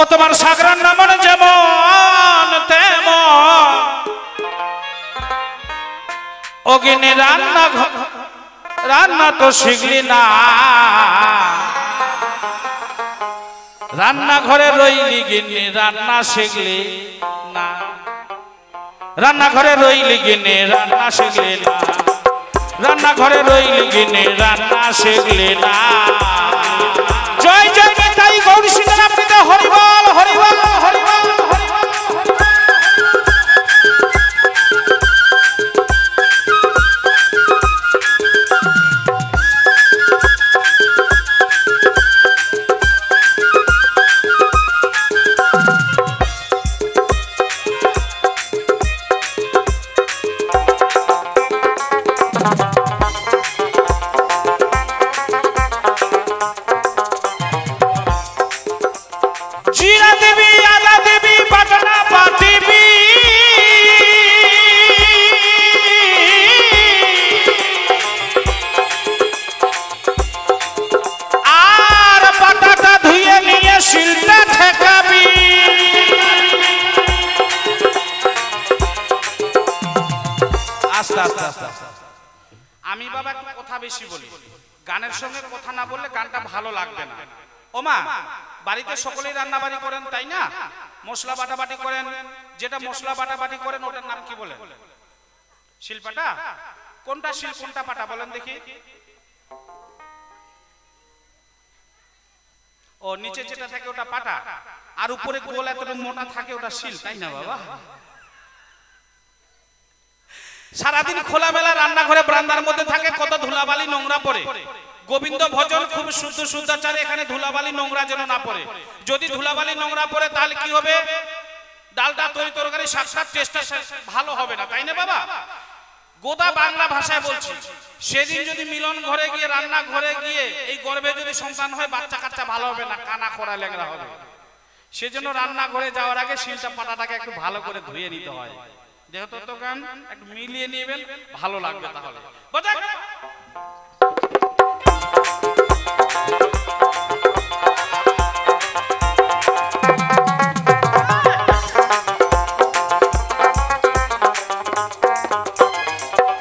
ও তোমার সাগরার নামন যেমন তেমন অগ্নি রান্না তো শিখলি না রান্নাঘরে রইলি গিন্নি রান্না শিখলি না রান্নাঘরে রইলি গিন্নি রান্না শিখলি না রান্নাঘরে রইলি গিন্নি রান্না শিখলি না জয় জয় নিতাই গৌর সীতারামকে হরিবল হরিবল হরিবল আমি বাবা একটু কথা বেশি বলি গানের সঙ্গে কথা না বললে গানটা ভালো লাগবে না ওমা বাড়িতে সকলেই রান্না বাড়ি করেন তাই না মশলা বাটাবাটি করেন যেটা মশলা বাটাবাটি করেন ওটার নাম কি বলে শিলপাটা কোনটা শিল কোনটা পাটা বলেন দেখি ও নিচে যেটা থাকে ওটা পাটা আর উপরে গোল এতটা মোটা থাকে ওটা শিল তাই না বাবা সারাদিন খোলামেলা রান্নাঘরে বারান্দার মধ্যে থাকে কত ধুলাবালি নোংরা পড়ে গোবিন্দ ভজন খুব শুদ্ধ শুদ্ধাচারে এখানে ধুলাবালি নোংরা যেন না পড়ে যদি ধুলাবালি নোংরা পড়ে তাহলে কি হবে ডালটা তরি তরকারি শাকটা টেস্টটা ভালো হবে না তাই না বাবা গোদা বাংলা ভাষায় বলছি সেদিন যদি মিলন ঘরে গিয়ে রান্না ঘরে গিয়ে এই গর্ভে যদি সন্তান হয় বাচ্চা কাচ্চা ভালো হবে না কানা খোড়া লেংড়া হবে সেজন্য রান্না ঘরে যাওয়ার আগে শিলটা পাটাটাকে একটু ভালো করে ধুয়ে নিতে হয় যেহেতু তো গান একটু মিলিয়ে নেবেন ভালো লাগবে তাহলে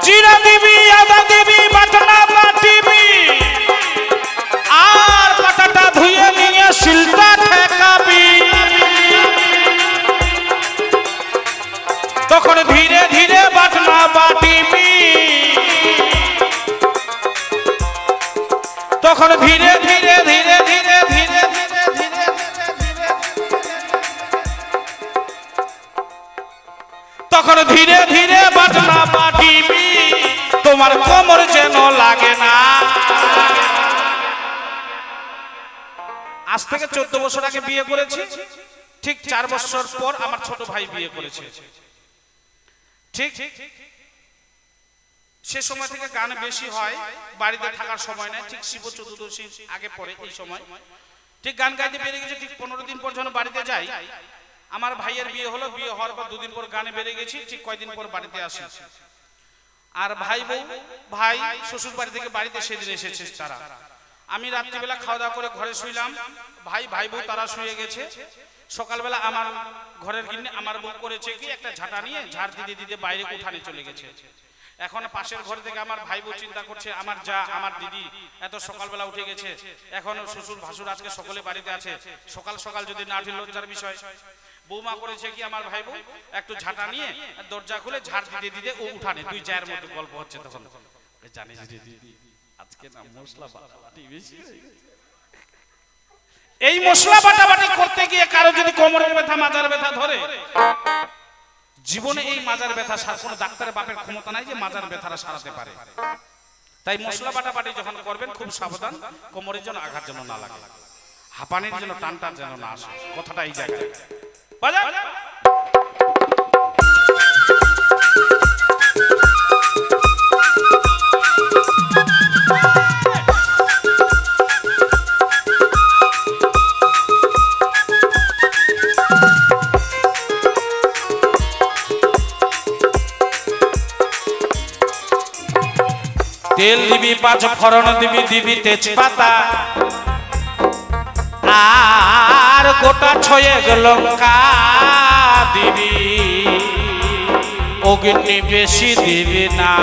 জিরা দিবি আদা দিবি বাটনা বাটিবি আর পাটাটা ধুয়ে নিয়ে শিলটা ঠেকাবি তখন ধীরে ধীরে বাটনা বাটিবি তখন ধীরে ধীরে ধীরে ধীরে ধীরে ধীরে ধীরে তখন ধীরে ধীরে বাটনা বাটিবি তোমার কোমর যেন লাগে না আজ থেকে 14 বছর আগে বিয়ে করেছি ঠিক 4 বছর পর আমার ছোট ভাই বিয়ে করেছে ঠিক সে সময় থেকে গান বেশি হয় বাড়িতে থাকার সময় নাই ঠিক শিব চতুর্দশী আগে পরে এই সময় ঠিক গান গাইতে বেরিয়ে গেছে ঠিক 15 দিন পর যখন বাড়িতে যাই আমার ভাইয়ের বিয়ে হলো বিয়ে হওয়ার পর 2 দিন পর গানে বেরিয়ে গেছি ঠিক কয়েকদিন পর বাড়িতে আসি আর ভাই বউ ভাই শ্বশুর বাড়ি থেকে বাড়িতে সেদিন এসেছে তারা আমি রাত্রিবেলা খাওয়া দাওয়া করে ঘরে শুইলাম ভাই বউ তারা শুয়ে গেছে সকালবেলা আমার ঘরের গিন্নি আমার বউ করেছে কি একটা ঝাঁটা নিয়ে ঝাড় দিতে দিতে বাইরে উঠানে চলে গেছে এখন পাশের ঘর থেকে আমার ভাই বউ চিন্তা করছে আমার যা আমার দিদি এত সকালবেলা উঠে গেছে এখন শ্বশুর ভাসুর আজকে সকলে বাড়িতে আছে সকাল সকাল যদি না উঠে লজ্জার বিষয় বৌমা করেছে কি আমার ভাই বউ একটু ঝাঁটা নিয়ে দরজা খুলে ঝাড় দিতে দিতে ও উঠানে 2-4 মধ্যে গল্প হচ্ছে তখন জানিস দিদি আজকে না মশলা বাটাবাটি বেশি এই মশলা বাটাবাটি করতে গিয়ে কারো যদি কোমরের ব্যথা মাজার ব্যথা ধরে জীবনে এই মাজার ব্যথা কোনো ডাক্তারের বাপের ক্ষমতা নাই যে মাজার ব্যথাটা সারাতে পারে তাই মশলা বাটাবাটি যখন করবেন খুব সাবধান কোমরের জন্য আঘাত যেন না লাগে হাঁপানির জন্য টানটা যেন না আসে কথাটা এই জায়গায় বাজা তেল দিবি 5 ফোড়ন দিবি তেজপাতা আর গোটা ছয়েক লঙ্কা দিবি, অগ্নি বেশি দিবি না।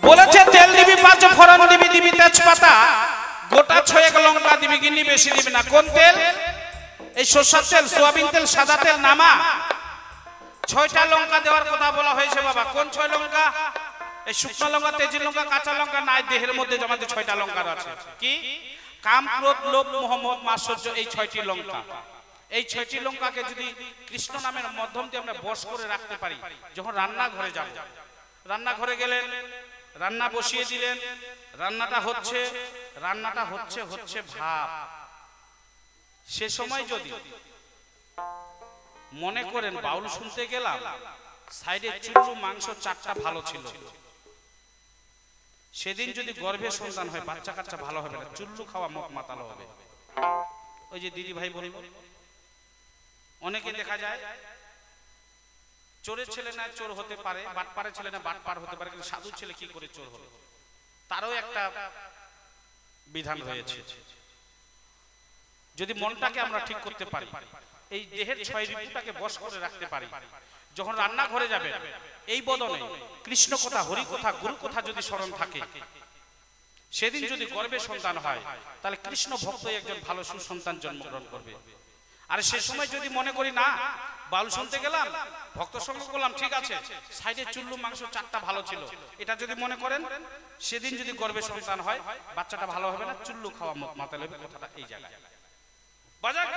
বলেছে তেল দিবি 5 ফোড়ন দিবি, দিবি তেজপাতা, গোটা ছয়েক লঙ্কা দিবি, কিন্তু বেশি দিবি না। কোন তেল? এই সরষের তেল, সোয়াবিন তেল, সাদা তেল, নামা। 6টা লঙ্কা দেওয়ার কথা বলা হয়েছে বাবা। কোন 6 লঙ্কা? এই শুকনো লঙ্কা, তেজি লঙ্কা, কাঁচা লঙ্কা নাই, দেহের মধ্যে আমাদের 6টা লঙ্কা আছে। কি? কাম, ক্রোধ, লোভ, মোহ, মদ, মাৎসর্য, এই 6টি লঙ্কা। এই 6টি লঙ্কাকে যদি কৃষ্ণ নামের মাধ্যম দিয়ে আমরা বশ করে রাখতে পারি, যখন রান্নাঘরে যাব, রান্নাঘরে গেলেন, রান্না বসিয়ে দিলেন, রান্নাটা হচ্ছে ভাব। সে সময় যদি মনে করেন বাউল শুনতে গেলাম, সাইডে চুল্লু মাংস 4টা ভালো ছিল, সেদিন যদি গর্ভে সন্তান হয়, বাচ্চা কাচ্চা ভালো হবে না, চুল্লু খাওয়া মুখ মাতালো হবে। ওই যে দিদি ভাই বলবো, অনেকে দেখা যায় চোরের ছেলে না চোর হতে পারে, বাটপারের ছেলে না বাটপার হতে পারে, কিন্তু সাধু ছেলে কি করে চোর হলো? তারও একটা বিধান রয়েছে। যদি মনটাকে আমরা ঠিক করতে পারি, এই দেহের 6 ঋতুটাকে বশ করে রাখতে পারি, যখন রান্না ঘরে যাবে এই বদনে কৃষ্ণ কথা, হরি কথা, গুরু কথা যদি স্মরণ থাকে, সেদিন যদি গর্ভে সন্তান হয়, তাহলে কৃষ্ণ ভক্ত একজন ভালো সুসন্তান জন্মগ্রহণ করবে। আর সে সময় যদি মনে করি না, বাউল শুনতে গেলাম, ভক্ত সঙ্গ করলাম, ঠিক আছে, সাইডে চুল্লু মাংস 4টা ভালো ছিল, এটা যদি মনে করেন, সেদিন যদি গর্ভে সন্তান হয়, বাচ্চাটা ভালো হবে না, চুল্লু খাওয়া মাতাল হবে। কথাটা এই জায়গায় বাজার।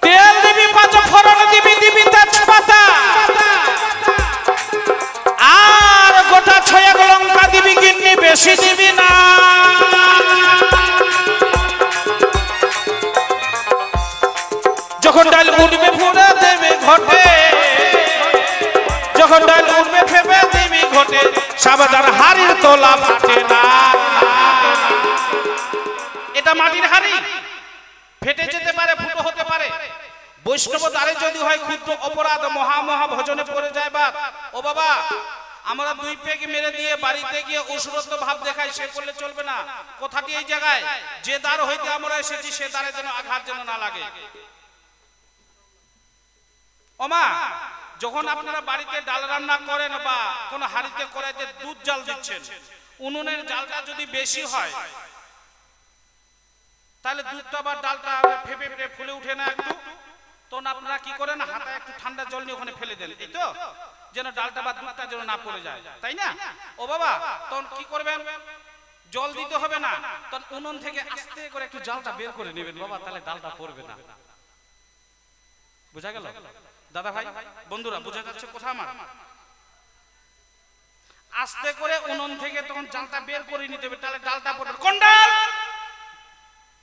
তেল দিবি 5 ফোড়ন দিবি, দিবি তেজপাতা, আর গোটা 6 লঙ্কা দিবি, কিন্তু বেশি দিবি না। যখন ডাল উঠবে ফুড়ে দেবে ঘটে, যখন ডাল উঠবে ফেপে দিবি ঘটে, সাবধান হাড়ির তোলা ফাটে না। এটা মাটির হাড়ি, ফেটে যেতে পারে, ফুটো হতে পারে। বৈষ্ণব দ্বারে যদি হয় ক্ষুদ্র অপরাধ, মহা মহা ভজনে পড়ে যায় বাপ। ও বাবা, আমরা 2 পেগ মেরে দিয়ে বাড়িতে গিয়ে অসুরত্ব ভাব দেখাই, সে করলে চলবে না। কথাটি এই জায়গায়, যে দ্বার হইতে আমরা এসেছি সে দ্বারে যেন আঘাত যেন না লাগে। ওমা, যখন আপনারা বাড়িতে ডাল রান্না করেন বা কোন হাড়িতে কড়াইতে দুধ জাল দিচ্ছেন, উনুনের জালটা যদি বেশি হয়, তাহলে দুধটা বা ডালটা ফেপে ফেপে ফুলে উঠে না একটু, তখন আপনারা কি করেন, হাতায় একটু ঠান্ডা জল নিয়ে ওখানে ফেলে দেন, এই তো, যেন ডালটা বা দুধটা যেন না পড়ে যায়, তাই না? ও বাবা, তখন কি করবেন? জল দিতে হবে না, তখন উনুন থেকে আস্তে করে একটু জালটা বের করে নেবেন বাবা, তাহলে ডালটা পড়বে না। বুঝা গেল দাদা ভাই, বন্ধুরা? বুঝা যাচ্ছে কথা আমার? আস্তে করে উনুন থেকে তখন জালটা বের করে নিতে হবে, তাহলে ডালটা পড়বে। কোন ডাল?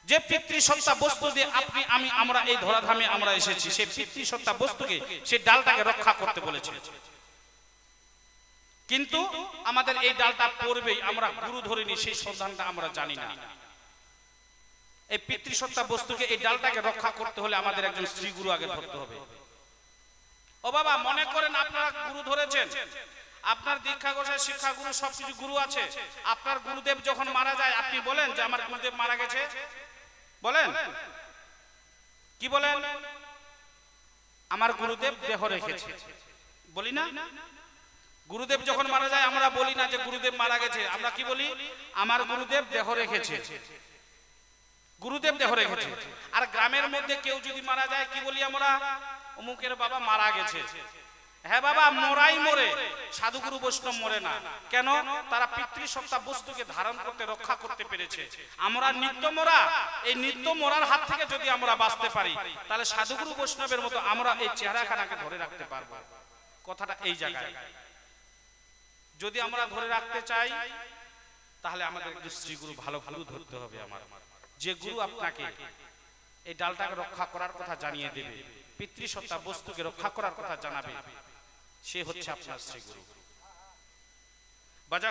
যে পিতৃসত্তা বস্তু দিয়ে আপনি আমি আমরা এই ধরাধামে আমরা এসেছি, সেই পিতৃসত্তা বস্তুকে, সেই ডালটাকে রক্ষা করতে বলেছে। কিন্তু আমাদের এই ডালটা পড়বেই, আমরা গুরু ধরিনি, সেই সন্ধানটা আমরা জানি না। এই পিতৃসত্তা বস্তুকে, এই ডালটাকে রক্ষা করতে হলে আমাদের একজন শ্রী গুরু আগে ধরতে হবে। ও বাবা, মনে করেন আপনারা গুরু ধরেছেন, আপনার দীক্ষা গোসাই, শিক্ষা গুরু, সবকিছু গুরু আছে। আপনার গুরুদেব যখন মারা যায়, আপনি বলেন যে আমার গুরুদেব মারা গেছে? বলেন কি বলেন? আমার গুরুদেব দেহ রেখেছে, বলি না? গুরুদেব যখন মারা যায় আমরা বলি না যে গুরুদেব মারা গেছে, আমরা কি বলি? আমার গুরুদেব দেহ রেখেছে, গুরুদেব দেহ রেখেছে। আর গ্রামের মধ্যে কেউ যদি মারা যায় কি বলি আমরা? অমুকের বাবা মারা গেছে। হ্যাঁ বাবা, মরাই মরে, সাধুগুরু বৈষ্ণব মরে না। কেন? তারা পিতৃসত্তা বস্তুকে ধারণ করতে, রক্ষা করতে পেরেছে। আমরা নিত্য মরা, এই নিত্য মরার হাত থেকে যদি আমরা বাঁচতে পারি, তাহলে সাধুগুরু বৈষ্ণবের মতো আমরা এই চেহারাখানাকে ধরে রাখতে পারবো। কথাটা এই জায়গায়। যদি আমরা ধরে রাখতে চাই, তাহলে আমাদের শ্রীগুরু ভালো ভালো ধরতে হবে। আমার যে গুরু আপনাকে এই ডালটাকে রক্ষা করার কথা জানিয়ে দেবে, পিতৃসত্তা বস্তুকে রক্ষা করার কথা জানাবে, সে হচ্ছে আপনার শ্রীগুরু। বাজা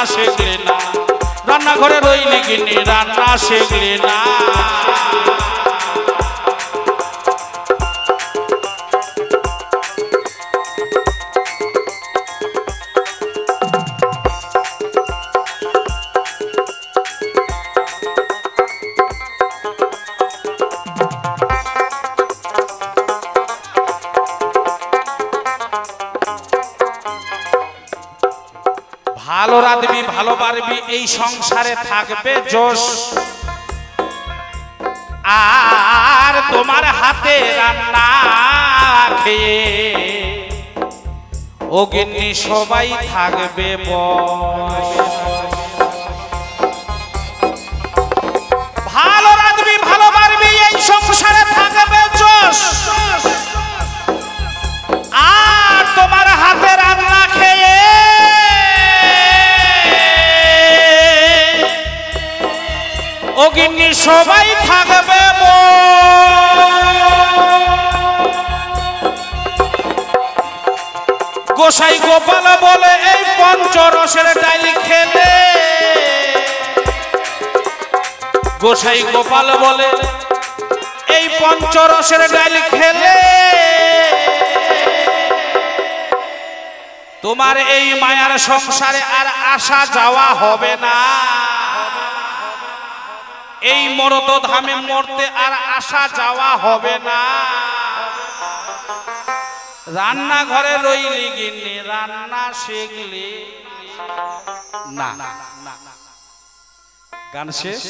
শিখলে না রান্নাঘরে রইলি গিন্নি রান্না শিখলে না ভালো রাঁধবি ভালো পারবি এই সংসারে থাকবে যশ আর তোমার হাতে রান্না খেয়ে ও গিন্নি সবাই থাকবে বশ ভালো রাঁধবি ভালো পারবি এই সংসারে থাকবে যশ আর তোমার হাতে রান্না খেয়ে ও গিন্নি সবাই থাকবে গোসাই গোপাল বলে এই পঞ্চরসের ডাল খেলে গোসাই গোপাল বলে এই পঞ্চরসের ডাল খেলে তোমার এই মায়ার সংসারে আর আসা যাওয়া হবে না এই মরত ধামে মরতে আর আসা যাওয়া হবে না রান্না ঘরে রইলি গিন্নি রান্না শিখলি না গান শেষ।